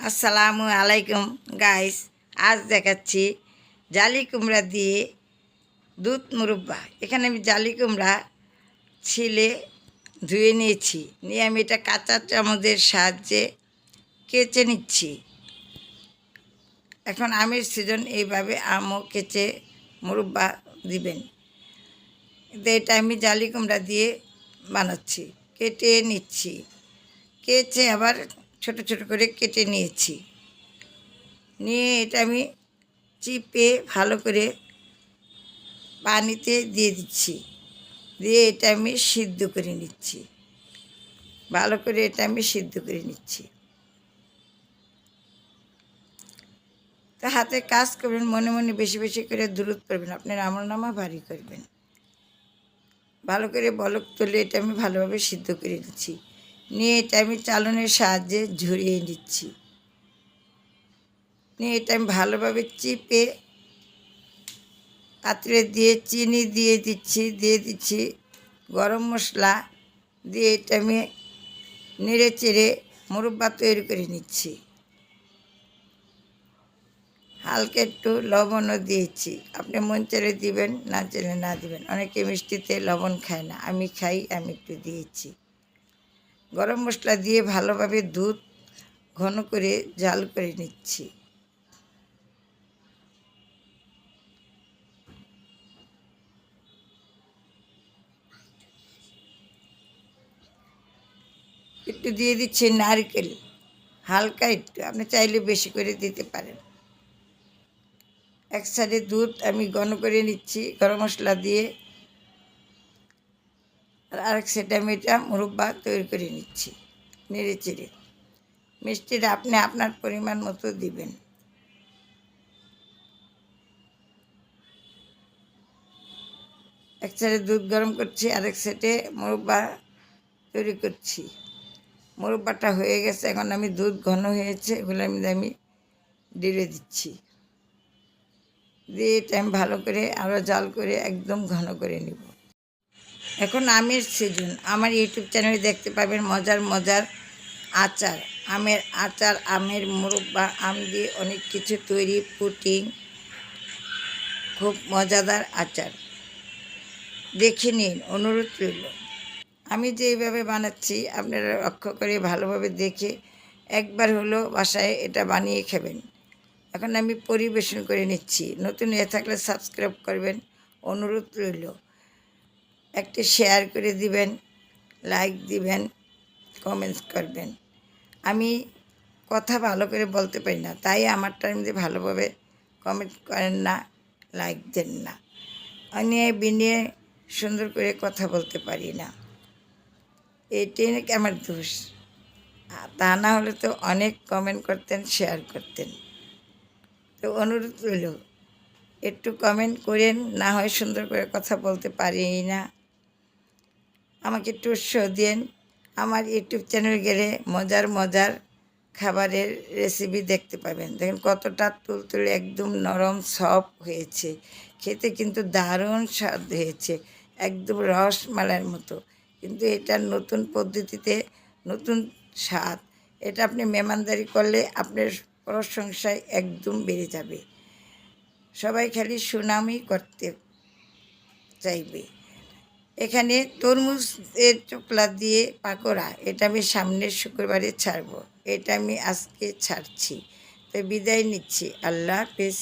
আসসালামু আলাইকুম গাইস। আজ দেখাচ্ছি জালি কুমড়া দিয়ে দুধ মুরব্বা। এখানে আমি জালি কুমড়া ছিলে ধুয়ে নিয়েছি, নিয়ে আমি এটা কাঁচা চামচের সাহায্যে কেচে নিচ্ছি। এখন আমের সিজন, এইভাবে আমও কেচে মুরব্বা দিবেন। এটা আমি জালি কুমড়া দিয়ে বানাচ্ছি, কেটে নিচ্ছি। কেচে আবার ছোট ছোট করে কেটে নিয়েছি। নিয়ে এটা আমি চিপে ভালো করে পানিতে দিয়ে দিচ্ছি, দিয়ে এটা আমি সিদ্ধ করে নিচ্ছি। ভালো করে এটা আমি সিদ্ধ করে নিচ্ছি। তা হাতে কাজ করবেন, মনে মনে বেশি বেশি করে দূরত করবেন, আপনার আমলনামা ভারী করবেন। ভালো করে বলক তুলে এটা আমি ভালোভাবে সিদ্ধ করে নিচ্ছি। নিয়ে এটা আমি চালনের সাহায্যে ঝরিয়ে নিচ্ছি। নিয়ে এটা আমি ভালোভাবে চিপে পাত্রে দিয়ে চিনি দিয়ে দিচ্ছি গরম মশলা দিয়ে এটা আমি নেড়ে চেড়ে মুরব্বা তৈরি করে নিচ্ছি। হালকা একটু লবণও দিয়েছি, আপনি মন চাইলে দিবেন, না চাইলে না দিবেন। অনেকে মিষ্টিতে লবণ খায় না, আমি খাই, আমি একটু দিয়েছি। গরম মশলা দিয়ে ভালোভাবে দুধ ঘন করে জাল করে নিচ্ছি। একটু দিয়ে দিচ্ছি নারকেল, হালকা একটু, আপনি চাইলে বেশি করে দিতে পারেন। এক সাইডে দুধ আমি ঘন করে নিচ্ছি গরম মশলা দিয়ে, আর আরেক সাইডে আমি এটা মুরব্বা তৈরি করে নিচ্ছি নেড়ে চেড়ে। মিষ্টিটা আপনি আপনার পরিমাণ মতো দিবেন। এক সাইডে দুধ গরম করছি, আরেক সাইডে মুরব্বা তৈরি করছি। মুরব্বাটা হয়ে গেছে, এখন আমি দুধ ঘন হয়েছে, এগুলো আমি ঢেলে দিচ্ছি। দিয়ে এটা আমি ভালো করে আরও জাল করে একদম ঘন করে নিব। এখন আমের সিজন, আমার ইউটিউব চ্যানেলে দেখতে পাবেন মজার মজার আচার, আমের আচার, আমের মুরব্বা, আম দিয়ে অনেক কিছু তৈরি, পুডিং, খুব মজাদার আচার। দেখে নিন, অনুরোধ রইল। আমি যেইভাবে বানাচ্ছি আপনারা লক্ষ্য করে ভালোভাবে দেখে একবার হলো বাসায় এটা বানিয়ে খাবেন। এখন আমি পরিবেশন করে নিচ্ছি। নতুন হয়ে থাকলে সাবস্ক্রাইব করবেন, অনুরোধ রইল। একটি শেয়ার করে দিবেন, লাইক দিবেন, কমেন্টস করবেন। আমি কথা ভালো করে বলতে পারি না, তাই আমার টাইমে ভালোভাবে কমেন্ট করেন না, লাইক দেন না। অনিয়ে বিনিয়ে সুন্দর করে কথা বলতে পারি না, এটাই নাকি আমার দোষ। তা না হলে তো অনেক কমেন্ট করতেন, শেয়ার করতেন। তো অনুরোধ রইল, একটু কমেন্ট করেন, না হয় সুন্দর করে কথা বলতে পারি না। আমাকে একটু উৎসাহ দিন। আমার ইউটিউব চ্যানেলে গেলে মজার মজার খাবারের রেসিপি দেখতে পাবেন। দেখেন কতটা তুলতুলে, একদম নরম সফট হয়েছে, খেতে কিন্তু দারুণ স্বাদ হয়েছে, একদম রসমালাইয়ের মতো। কিন্তু এটা নতুন পদ্ধতিতে, নতুন স্বাদ। এটা আপনি মেহমানদারি করলে আপনার প্রশংসায় একদম বেড়ে যাবে। সবাই খালি সুনামই করতে চাইবে। এখানে তরমুজের চোকলা দিয়ে পাকোড়া, এটা আমি সামনের শুক্রবারে ছাড়বো, এটা আমি আজকে ছাড়ছি। তো বিদায় নিচ্ছি, আল্লাহ হাফেজ।